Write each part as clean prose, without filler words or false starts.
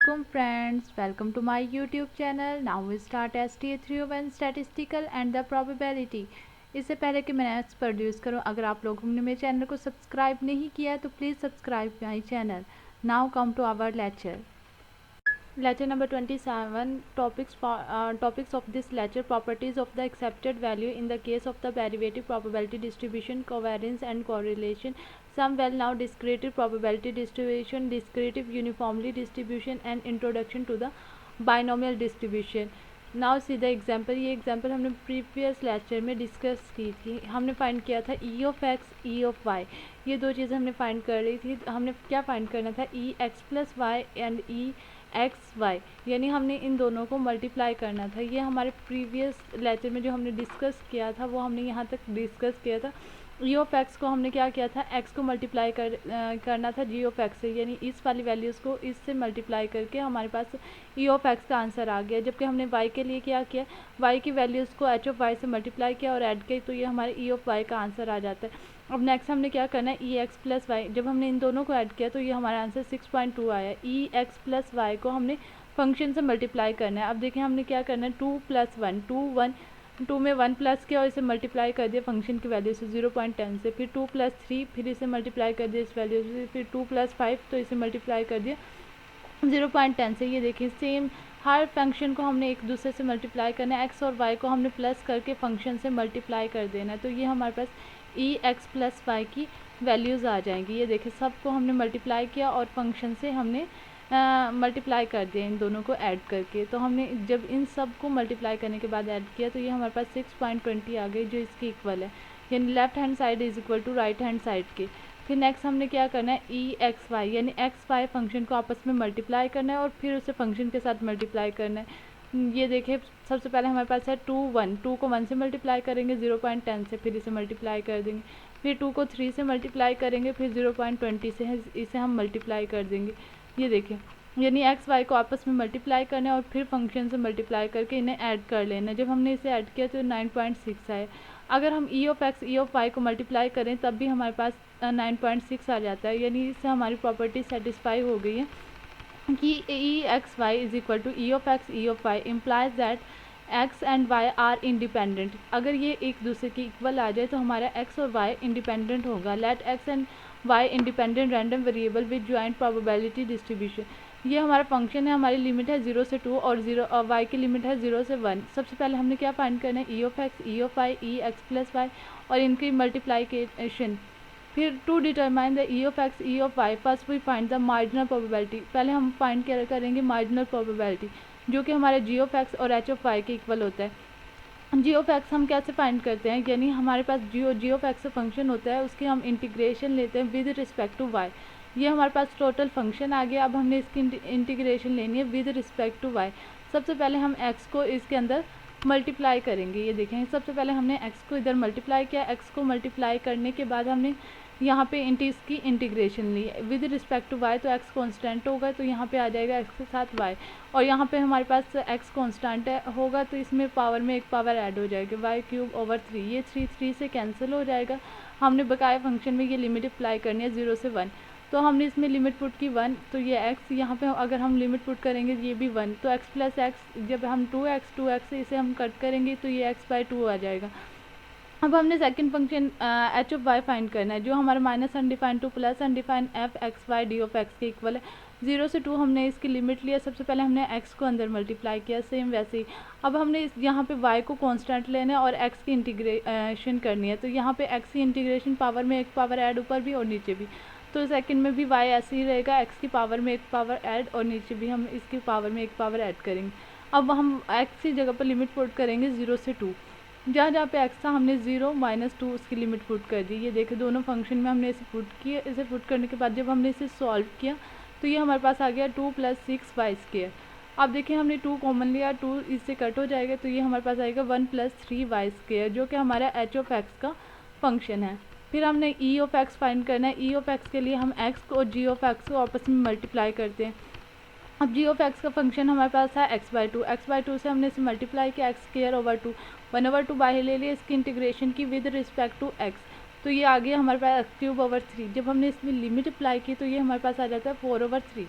Welcome friends, welcome to my YouTube channel. Now we start STA 301 Statistical and the Probability. इससे पहले कि मैं next produce करूं, अगर आप लोगों ने मेरे चैनल को सब्सक्राइब नहीं किया है तो please subscribe my channel. Now come to our lecture. Lecture number 27. Topics of this lecture: properties of the accepted value in the case of the derivative probability distribution, covariance and correlation, some well-known discrete probability distribution, discrete uniformly distribution, and introduction to the binomial distribution. Now सीधा example. ये example हमने previous lecture में discuss की थी. हमने find किया था E of X, E of Y. ये दो चीज़ें हमने फाइंड कर ली थी. हमने क्या फाइंड करना था? E X plus Y and E X Y, यानी हमने इन दोनों को मल्टीप्लाई करना था. ये हमारे प्रीवियस लेक्चर में जो हमने डिस्कस किया था वो हमने यहाँ तक डिस्कस किया था. ई ऑफ एक्स को हमने क्या किया था? एक्स को मल्टीप्लाई करना था जी ऑफ एक्स से, यानी इस वाली वैल्यूज़ को इससे मल्टीप्लाई करके हमारे पास ई ऑफ एक्स का आंसर आ गया. जबकि हमने वाई के लिए क्या किया? वाई की वैल्यूज़ को एच ऑफ वाई से मल्टीप्लाई किया और ऐड किया, तो ये हमारे ई ऑफ वाई का आंसर आ जाता है. अब नेक्स्ट हमने क्या करना है? E X plus Y. जब हमने इन दोनों को ऐड किया तो ये हमारा आंसर 6.2 आया. ई एक्स प्लस वाई को हमने फंक्शन से मल्टीप्लाई करना है. अब देखिए हमने क्या करना है? 2 प्लस 1, 2 में 1 प्लस किया और इसे मल्टीप्लाई कर दिया फंक्शन की वैल्यू से 0.10 से. फिर 2 प्लस 3, फिर इसे मल्टीप्लाई कर दिया इस वैल्यू से. फिर 2 प्लस 5, तो इसे मल्टीप्लाई कर दिया 0.10 से. ये देखिए सेम हर फंक्शन को हमने एक दूसरे से मल्टीप्लाई करना है. एक्स और वाई को हमने प्लस करके फंक्शन से मल्टीप्लाई कर देना है. तो ये हमारे पास ई एक्स प्लस वाई की वैल्यूज़ आ जाएंगी. ये देखिए सबको हमने मल्टीप्लाई किया और फंक्शन से हमने मल्टीप्लाई कर दिया इन दोनों को ऐड करके. तो हमने जब इन सब को मल्टीप्लाई करने के बाद ऐड किया तो ये हमारे पास 6.20 आ गई, जो इसकी इक्वल है, यानी left hand side is equal to right hand side के. फिर नेक्स्ट हमने क्या करना है? ई एक्स वाई, यानी एक्स वाई फंक्शन को आपस में मल्टीप्लाई करना है और फिर उसे फंक्शन के साथ मल्टीप्लाई करना है. ये देखिए सबसे पहले हमारे पास है 2 1, 2 को 1 से मल्टीप्लाई करेंगे 0.10 से, फिर इसे मल्टीप्लाई कर देंगे. फिर 2 को 3 से मल्टीप्लाई करेंगे, फिर 0.20 से इसे हम मल्टीप्लाई कर देंगे. ये देखिए यानी एक्स वाई को आपस में मल्टीप्लाई करना है और फिर फंक्शन से मल्टीप्लाई करके इन्हें ऐड कर लेना है. जब हमने इसे ऐड किया तो 9.6 आए. अगर हम E of X, E of Y को मल्टीप्लाई करें तब भी हमारे पास 9.6 आ जाता है. यानी इससे हमारी प्रॉपर्टी सेटिस्फाई हो गई है कि E X Y is equal to E of X, E of Y implies that X and Y are independent. अगर ये एक दूसरे की इक्वल आ जाए तो हमारा एक्स और वाई इंडिपेंडेंट होगा. Let X and Y independent random variable with joint probability distribution. ये हमारा फंक्शन है, हमारी लिमिट है 0 से 2 और वाई की लिमिट है 0 से 1. सबसे पहले हमने क्या फाइंड करना है? E of X, E of Y, E X plus Y और इनकी मल्टीप्लाइकेशन. फिर to determine the E of X, E of Y, first we find the marginal probability. पहले हम फाइंड करेंगे मार्जिनल प्रोबेबिलिटी, जो कि हमारे जी ऑफ एक्स और एच ऑफ वाई के इक्वल होता है. जी ऑफ एक्स हम कैसे फाइंड करते हैं? यानी हमारे पास जी ऑफ एक्स फंक्शन होता है, उसकी हम इंटीग्रेशन लेते हैं विद रिस्पेक्ट टू वाई. ये हमारे पास टोटल फंक्शन आ गया. अब हमने इसकी इंटीग्रेशन लेनी है विद रिस्पेक्ट टू वाई. सबसे पहले हम एक्स को इसके अंदर मल्टीप्लाई करेंगे. ये देखें सबसे पहले हमने एक्स को इधर मल्टीप्लाई किया. एक्स को मल्टीप्लाई करने के बाद हमने यहाँ पे इसकी इंटीग्रेशन ली विद रिस्पेक्ट टू वाई. तो एक्स कॉन्स्टेंट होगा तो यहाँ पे आ जाएगा एक्स के साथ वाई, और यहाँ पे हमारे पास एक्स कॉन्स्टेंट होगा तो इसमें पावर में एक पावर ऐड हो जाएगी, वाई क्यूब ओवर 3. ये 3 से कैंसिल हो जाएगा. हमने बकाया फंक्शन में ये लिमिट अप्लाई करनी है 0 से 1. तो हमने इसमें लिमिट पुट की 1, तो ये एक्स यहाँ पे अगर हम लिमिट पुट करेंगे ये भी 1, तो एक्स प्लस एक्स, जब हम 2x इसे हम कट करेंगे तो ये x/2 आ जाएगा. अब हमने second function H of Y find करना है, जो हमारा minus undefined to plus undefined F X Y D of X के इक्वल है. 0 से 2 हमने इसकी लिमिट लिया. सबसे पहले हमने x को अंदर मल्टीप्लाई किया, सेम वैसे ही. अब हमने यहाँ पे y को कांस्टेंट लेना है और x की इंटीग्रेशन करनी है. तो यहाँ पे x की इंटीग्रेशन पावर में एक पावर ऐड ऊपर भी और नीचे भी. तो सेकंड में भी y ऐसे ही रहेगा, x की पावर में एक पावर ऐड और नीचे भी हम इसकी पावर में एक पावर ऐड करेंगे. अब हम x की जगह पर लिमिट पुट करेंगे 0 से 2. जहाँ जहाँ पे x था हमने 0 -2 उसकी लिमिट पुट कर दी. ये देखिए दोनों फंक्शन में हमने इसे पुट किया. इसे पुट करने के बाद जब हमने इसे सॉल्व किया तो ये हमारे पास आ गया 2 + 6 वाई स्क्वायर. अब देखिए हमने 2 कॉमन लिया, 2 इससे कट हो जाएगा तो ये हमारे पास आएगा 1 + 3 वाई स्क्वायर, जो कि हमारा एच ऑफ एक्स का फंक्शन है. फिर हमने ई ऑफ एक्स फाइंड करना है. ई ऑफ एक्स के लिए हम एक्स को और जी ऑफ एक्स को आपस में मल्टीप्लाई करते हैं. अब जी ऑफ एक्स का फंक्शन हमारे पास है x/2. x/2 से हमने इसे मल्टीप्लाई किया x² 1/2 बाहर ले लिया, इसकी इंटीग्रेशन की विद रिस्पेक्ट टू x. तो ये आ गया हमारे पास x³ 3. जब हमने इसमें लिमिट अप्लाई की तो ये हमारे पास आ जाता है 4/3.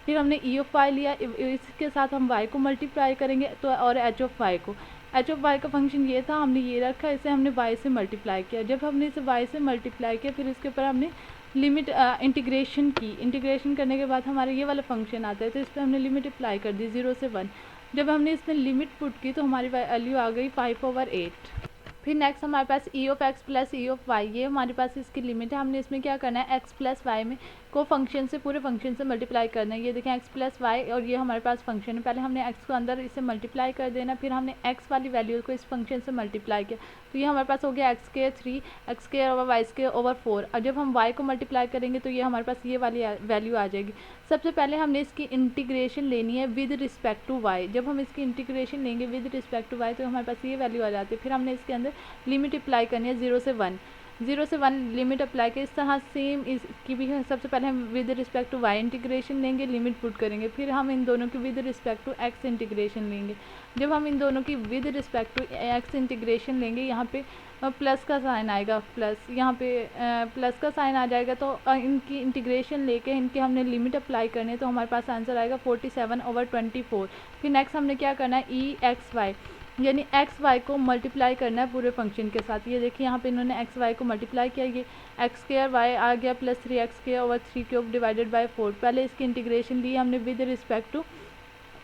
फिर हमने ई ऑफ वाई लिया, इसके साथ हम वाई को मल्टीप्लाई करेंगे तो और एच ऑफ वाई को। एच ऑफ वाई का फंक्शन ये था, हमने ये रखा, इसे हमने वाई से मल्टीप्लाई किया। जब हमने इसे वाई से मल्टीप्लाई किया फिर इसके ऊपर हमने लिमिट इंटीग्रेशन की। इंटीग्रेशन करने के बाद हमारे ये वाला फंक्शन आता है, तो इस पर हमने लिमिट अप्लाई कर दी 0 से 1। जब हमने इसमें लिमिट पुट की तो हमारी वैल्यू आ गई 5/8। फिर नेक्स्ट हमारे पास E of X plus E of Y, ये हमारे पास इसकी लिमिट है। हमने इसमें क्या करना है, एक्स प्लस वाई में को फंक्शन से, पूरे फंक्शन से मल्टीप्लाई करना है। ये देखें एक्स प्लस वाई और ये हमारे पास फंक्शन है। पहले हमने एक्स को अंदर इसे मल्टीप्लाई कर देना, फिर हमने एक्स वाली वैल्यू को इस फंक्शन से मल्टीप्लाई किया, तो ये हमारे पास हो गया एक्स के 3 एक्स के ओवर वाई के ओवर 4। और जब हम वाई को मल्टीप्लाई करेंगे तो ये हमारे पास ये वाली वैल्यू आ जाएगी। सबसे पहले हमने इसकी इंटीग्रेशन लेनी है विद रिस्पेक्ट टू वाई। जब हम इसकी इंटीग्रेशन लेंगे विद रिस्पेक्ट टू वाई तो हमारे पास ये वैल्यू आ जाती है। फिर हमने इसके अंदर लिमिट अप्लाई करनी है 0 से 1, 0 से 1 लिमिट अप्लाई के। इस तरह सेम इसकी भी है। सबसे पहले हम with respect to Y integration लेंगे, लिमिट पुट करेंगे, फिर हम इन दोनों की with respect to X integration लेंगे। जब हम इन दोनों की with respect to X integration लेंगे, यहाँ पे प्लस का साइन आएगा, प्लस यहाँ पे प्लस का साइन आ जाएगा, तो इनकी इंटीग्रेशन लेके इनकी हमने लिमिट अप्लाई करनी है, तो हमारे पास आंसर आएगा 47/24। फिर नेक्स्ट हमने क्या करना है, ई एक्स वाई यानी एक्स वाई को मल्टीप्लाई करना है पूरे फंक्शन के साथ। ये देखिए यहाँ पे इन्होंने एक्स वाई को मल्टीप्लाई किया, ये एक्स स्क्वायर वाई आ गया plus 3x² over 3³ divided by 4। पहले इसकी इंटीग्रेशन ली हमने विद रिस्पेक्ट टू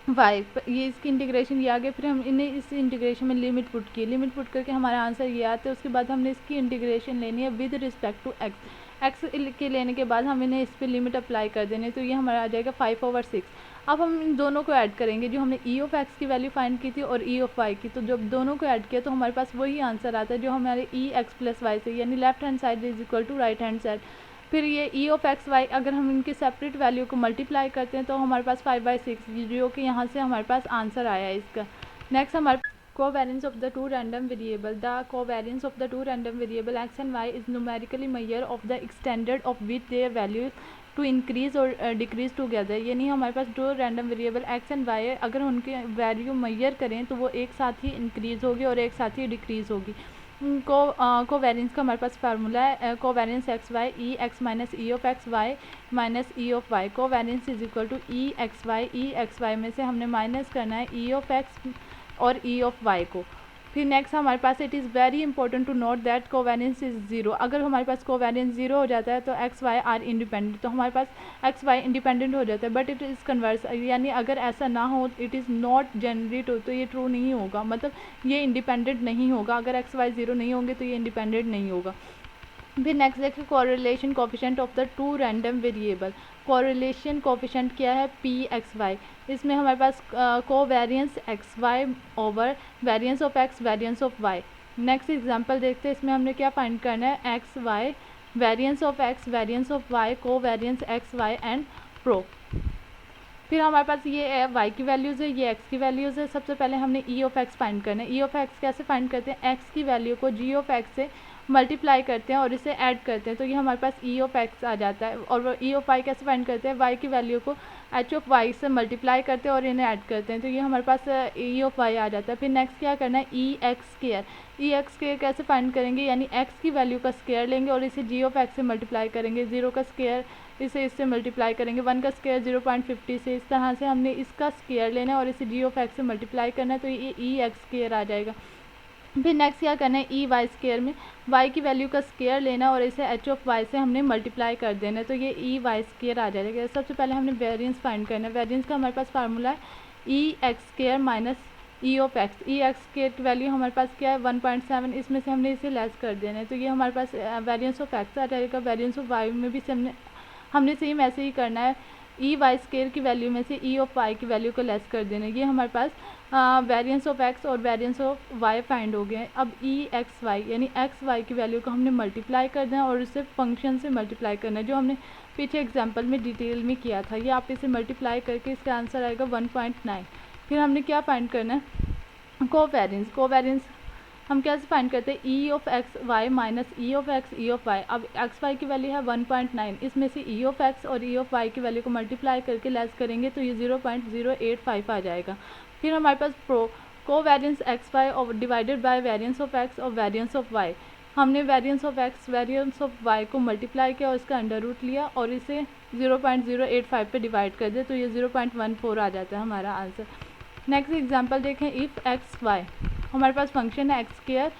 वाई, ये इसकी इंटीग्रेशन ये आ गया। फिर हम इन्हें इस इंटीग्रेशन में लिमिट पुट की, लिमिट पुट करके हमारा आंसर ये आता है। उसके बाद हमने इसकी इंटीग्रेशन लेनी है विद रिस्पेक्ट टू एक्स के लेने के बाद हम इन्हें इस पर लिमिट अप्लाई कर देने, तो ये हमारा आ जाएगा 5/6। अब हम इन दोनों को ऐड करेंगे, जो हमने ई ऑफ एक्स की वैल्यू फाइंड की थी और ई ऑफ वाई की, तो जब दोनों को ऐड किया तो हमारे पास वही आंसर आता है जो हमारे ई एक्स प्लस वाई से, यानी left hand side is equal to right hand side. फिर ये ई ऑफ एक्स वाई अगर हम इनके सेपरेट वैल्यू को मल्टीप्लाई करते हैं तो हमारे पास 5/6, जो कि यहाँ से हमारे पास आंसर आया है इसका। नेक्स्ट हमारे covariance of the two random variable. The covariance of the two random variable x and y is numerically measure of the extended of which their values to increase or decrease together. यानी हमारे पास दो random variable x and y है, अगर उनके value major करें तो वो एक साथ ही इंक्रीज़ होगी और एक साथ ही डिक्रीज़ होगी। कोवेरियंस का हमारे पास फार्मूला है, covariance X Y E X minus E of X Y minus E of Y. Covariance is equal to E X Y में से हमने माइनस करना है ई ऑफ एक्स और ई ऑफ वाई को। फिर नेक्स्ट हमारे पास it is very important to note that covariance is 0। अगर हमारे पास कोवेरियंस 0 हो जाता है तो एक्स वाई आर इंडिपेंडेंट, तो हमारे पास एक्स वाई इंडिपेंडेंट हो जाता है। बट इट इज़ कन्वर्स, यानी अगर ऐसा ना हो, इट इज़ नॉट जनरेट हो, तो ये ट्रू नहीं होगा, मतलब ये इंडिपेंडेंट नहीं होगा। अगर एक्स वाई 0 नहीं होंगे तो ये इंडिपेंडेंट नहीं होगा। फिर नेक्स्ट देखिए correlation coefficient of the two random variable. Correlation coefficient क्या है, पी एक्स वाई। इसमें हमारे पास covariance X Y over variance of X variance of Y. Next example देखते हैं, इसमें हमने क्या फाइंड करना है, X Y variance of X variance of Y covariance X Y and pro. फिर हमारे पास ये है वाई की वैल्यूज़ है, ये एक्स की वैल्यूज़ है। सबसे पहले हमने ई ऑफ एक्स फाइंड करना है। ई ऑफ एक्स कैसे फाइंड करते हैं, एक्स की वैल्यू को जी ऑफ एक्स से मल्टीप्लाई करते हैं और इसे ऐड करते हैं, तो ये हमारे पास ई ऑफ एक्स आ जाता है। और ई ऑफ वाई कैसे फाइंड करते हैं, वाई की वैल्यू को एच ऑफ वाई से मल्टीप्लाई करते हैं और इन्हें ऐड करते हैं, तो ये हमारे पास ई ऑफ वाई आ जाता है। फिर नेक्स्ट क्या करना है, ई एक्स स्क्वायर। ई एक्स स्क्वायर कैसे फाइंड करेंगे, यानी एक्स की वैल्यू का स्क्वायर लेंगे और इसे जी ऑफ एक्स से मल्टीप्लाई करेंगे। 0 का स्क्वायर इसे इससे मल्टीप्लाई करेंगे, 1 का स्क्वायर 0.50 से। इस तरह से हमने इसका स्क्वायर लेना है और इसे जी ऑफ एक्स से मल्टीप्लाई करना है, तो ये ई एक्स स्क्वायर आ जाएगा। फिर नेक्स्ट क्या करना है, ई वाई स्क्वायर में वाई की वैल्यू का स्क्वायर लेना और इसे एच ऑफ वाई से हमने मल्टीप्लाई कर देना है, तो ये ई वाई स्क्वायर आ जाएगा। सबसे पहले हमने वेरिएंस फाइंड करना है। वेरिएंस का हमारे पास फार्मूला है E X square minus E of X. E X square की वैल्यू हमारे पास क्या है 1.7, इसमें से हमने इसे लेस कर देना है, तो ये हमारे पास वेरिएंस ऑफ एक्स आ जाएगा। वेरिएंस ऑफ वाई में भी हमने सेम ऐसे ही करना है, ई वाई स्क्वायर की वैल्यू में से ई ऑफ वाई की वैल्यू को लेस कर देना है। ये हमारे पास वेरिएंस ऑफ एक्स और वेरिएंस ऑफ वाई फाइंड हो गए हैं। अब ई एक्स वाई यानी एक्स वाई की वैल्यू को हमने मल्टीप्लाई कर देना और उसे फंक्शन से मल्टीप्लाई करना है, जो हमने पीछे एग्जांपल में डिटेल में किया था। ये आप इसे मल्टीप्लाई करके इसका आंसर आएगा 1.9। फिर हमने क्या फाइंड करना है, कोवेरियंस। कोवेरियंस हम कैसे फाइंड करते हैं, E of X Y minus E of X E of Y. अब एक्स वाई की वैल्यू है 1.9, इसमें से ई ऑफ एक्स और ई ऑफ वाई की वैल्यू को मल्टीप्लाई करके लेस करेंगे तो ये 0.085 आ जाएगा। फिर हमारे पास प्रो कोवेरियंस एक्स वाई और divided by variance of X और वेरियंस ऑफ वाई। हमने variance of X variance of Y को मल्टीप्लाई किया और इसका अंडर रूट लिया और इसे 0.085 पे डिवाइड कर दिया, तो ये 0.14 आ जाता है हमारा आंसर। नेक्स्ट एग्जांपल देखें, इफ़ एक्स वाई, हमारे पास फंक्शन है X square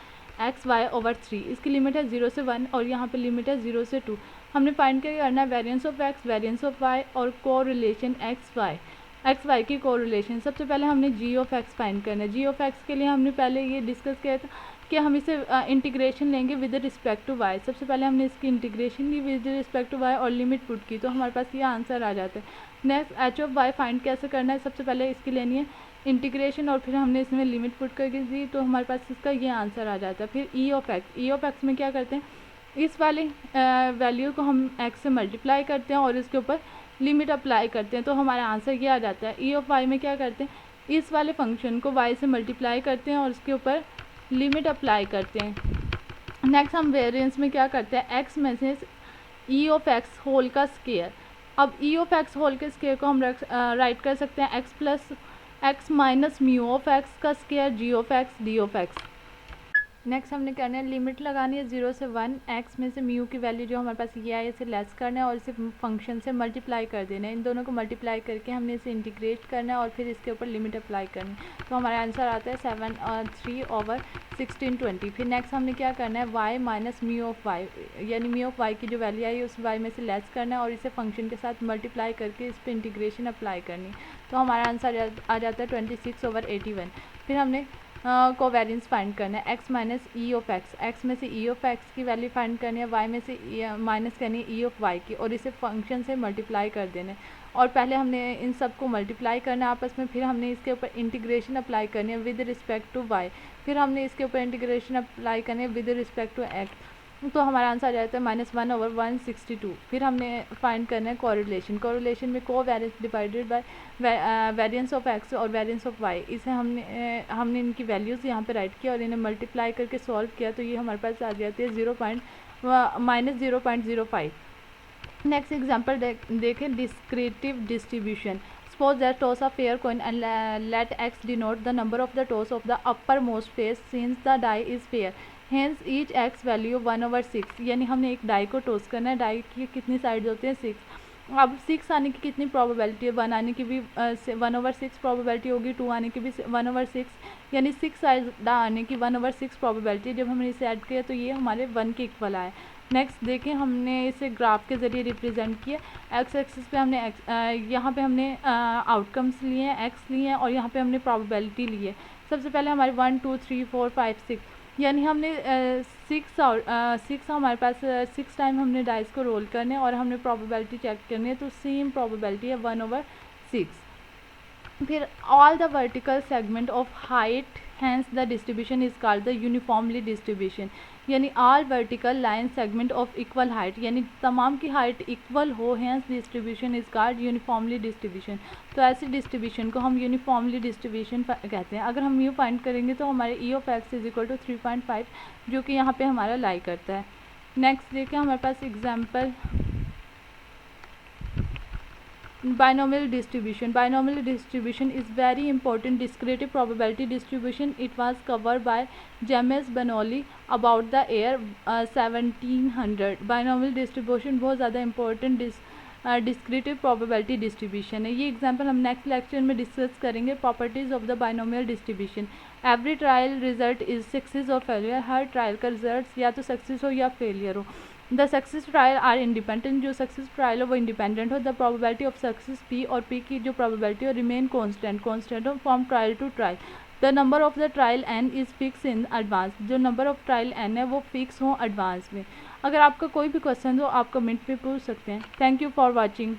X Y over 3, इसकी लिमिट है 0 से 1 और यहाँ पे लिमिट है 0 से 2। हमने फाइंड करना है variance of X variance of Y और कोरिलेशन एक्स वाई की कोरिलेशन। सबसे पहले हमने जी ऑफ एक्स फाइंड करना है। जी ऑफ एक्स के लिए हमने पहले ये डिस्कस किया था कि हम इसे इंटीग्रेशन लेंगे विद रिस्पेक्ट टू वाई। सबसे पहले हमने इसकी इंटीग्रेशन ली विद रिस्पेक्ट टू वाई और लिमिट पुट की, तो हमारे पास ये आंसर आ जाता है। Next H of Y find कैसे करना है, सबसे पहले इसकी लेनी है इंटीग्रेशन और फिर हमने इसमें लिमिट पुट करके दी, तो हमारे पास इसका ये आंसर आ जाता है। फिर ई ऑफ एक्स में क्या करते हैं, इस वाले वैल्यू को हम एक्स से मल्टीप्लाई करते हैं और इसके ऊपर लिमिट अप्लाई करते हैं, तो हमारा आंसर ये आ जाता है। ई ऑफ वाई में क्या करते हैं, इस वाले फंक्शन को वाई से मल्टीप्लाई करते हैं और इसके ऊपर लिमिट अप्लाई करते हैं। नेक्स्ट हम वेरिएंस में क्या करते हैं, एक्स में से ई ऑफ एक्स होल का स्क्वायर। अब ई ऑफ एक्स होल के स्क्वायर को हम राइट कर सकते हैं X plus X minus mu of X का square G of X D of X. Next हमने करना है लिमिट लगानी है 0 से 1, एक्स में से म्यू की वैल्यू जो हमारे पास ये है इसे लेस करना है और इसे फंक्शन से मल्टीप्लाई कर देना है। इन दोनों को मल्टीप्लाई करके हमने इसे इंटीग्रेट करना है और फिर इसके ऊपर लिमिट अप्लाई करनी है, तो हमारा आंसर आता है 7 और 3 ओवर 1620। फिर नेक्स्ट हमने क्या करना है Y minus mu of Y, यानी म्यू ऑफ वाई की जो वैल्यू आई उस वाई में से लेस करना है और इसे फंक्शन के साथ मल्टीप्लाई करके इस पर इंटीग्रेशन अप्लाई करनी है, तो हमारा आंसर आ जाता है 26 ओवर 81। फिर हमने कोवेरियंस फाइंड करना है x minus E of x में से ई ऑफ एक्स की वैल्यू फाइंड करनी है, वाई में से माइनस करनी है ई ऑफ वाई की और इसे फंक्शन से मल्टीप्लाई कर देना है। और पहले हमने इन सब को मल्टीप्लाई करना है आपस में, फिर हमने इसके ऊपर इंटीग्रेशन अप्लाई करनी है विद रिस्पेक्ट टू वाई, फिर हमने इसके ऊपर इंटीग्रेशन अप्लाई करनी है विद रिस्पेक्ट टू एक्स, तो हमारा आंसर आ जाता है -1 ओवर 162। फिर हमने फाइंड करना है कोरिलेशन में को variance divided by variance of X और वेरियंस ऑफ वाई। इसे हमने इनकी वैल्यूज़ यहाँ पे राइट किया और इन्हें मल्टीप्लाई करके सॉल्व किया, तो ये हमारे पास आ जाती है -0.05। नेक्स्ट एग्जाम्पल देखें, डिस्क्रिटिव distribution. Suppose that toss a fair coin and let x denote the number of the toss of the uppermost face since the die is fair. Hence each x value 1 over 6। यानी हमने एक die को toss करना है, die की कितनी side होते हैं 6। अब 6 आने की कितनी प्रोबेबिलिटी है, 1 आने की भी 1 ओवर 6 प्रोबेबिलिटी होगी, 2 आने की भी 1 ओवर 6, यानी 6 साइड आने की 1 ओवर 6 प्रोबेबिलिटी। जब हमने इसे ऐड किया तो ये हमारे 1 के इक्वल आए। नेक्स्ट देखें, हमने इसे ग्राफ के ज़रिए रिप्रेजेंट किया। एक्स एक्सिस पे हमने यहाँ पे हमने आउटकम्स लिए हैं, एक्स लिए हैं और यहाँ पे हमने प्रोबेबिलिटी ली है। सबसे पहले हमारे 1 2 3 4 5 6, यानी हमने 6 हमारे पास 6 टाइम हमने डाइस को रोल करने और हमने प्रोबेबिलिटी चेक करनी है, तो सेम प्रोबेबिलिटी है 1 ओवर 6। फिर all the vertical segment of height hence the distribution is called the uniformly distribution. यानी all vertical line segment of equal height, यानी तमाम की हाइट इक्वल हो, hence distribution is called uniformly distribution. तो ऐसी distribution को हम यूनिफॉर्मली डिस्ट्रीब्यूशन कहते हैं। अगर हम यू फाइंड करेंगे तो हमारे E of X is equal to 3.5, जो कि यहाँ पे हमारा लाई करता है। नेक्स्ट देखिए, हमारे पास example binomial distribution is very important descriptive probability distribution. It was covered by James Bernouilli about the year 1700। binomial distribution बहुत ज़्यादा important डिस्क्रिटिव प्रोबेबिलिटी डिस्ट्रीब्यूशन है। ये एग्जांपल हम नेक्स्ट लेक्चर में डिस्कस करेंगे। Properties of the binomial distribution. Every trial result is success और failure. हर trial का रिजल्ट या तो सक्सेस हो या फेलियर हो। The success trial are independent. जो सक्सेस ट्रायल हो वो इंडिपेंडेंट हो। The probability of success P और पी की जो प्रोबेबिलिटी हो रिमेन कॉन्स्टेंट हो from trial to trial. The number of the trial N is fix in advance. जो नंबर ऑफ ट्रायल एन है वो फिक्स हो एडवांस में। अगर आपका कोई भी क्वेश्चन हो आप कमेंट पे पूछ सकते हैं। Thank you for watching.